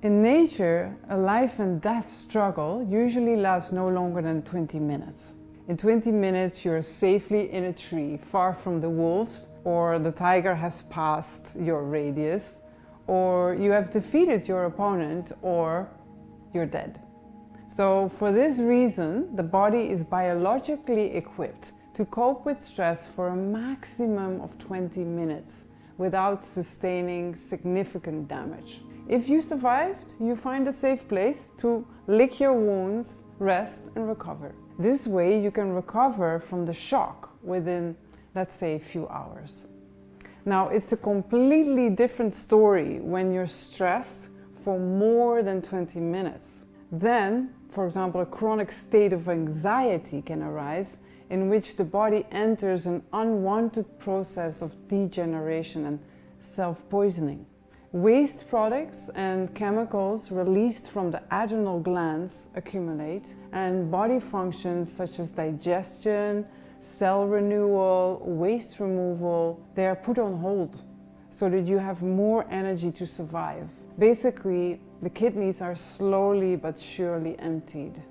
In nature, a life and death struggle usually lasts no longer than 20 minutes. In 20 minutes, you're safely in a tree, far from the wolves, or the tiger has passed your radius, or you have defeated your opponent, or you're dead. So for this reason, the body is biologically equipped to cope with stress for a maximum of 20 minutes without sustaining significant damage. If you survived, you find a safe place to lick your wounds, rest and recover. This way you can recover from the shock within, let's say, a few hours. Now, it's a completely different story when you're stressed for more than 20 minutes. Then, for example, a chronic state of anxiety can arise in which the body enters an unwanted process of degeneration and self-poisoning. Waste products and chemicals released from the adrenal glands accumulate, and body functions such as digestion, cell renewal, waste removal, they are put on hold so that you have more energy to survive. Basically, the kidneys are slowly but surely emptied.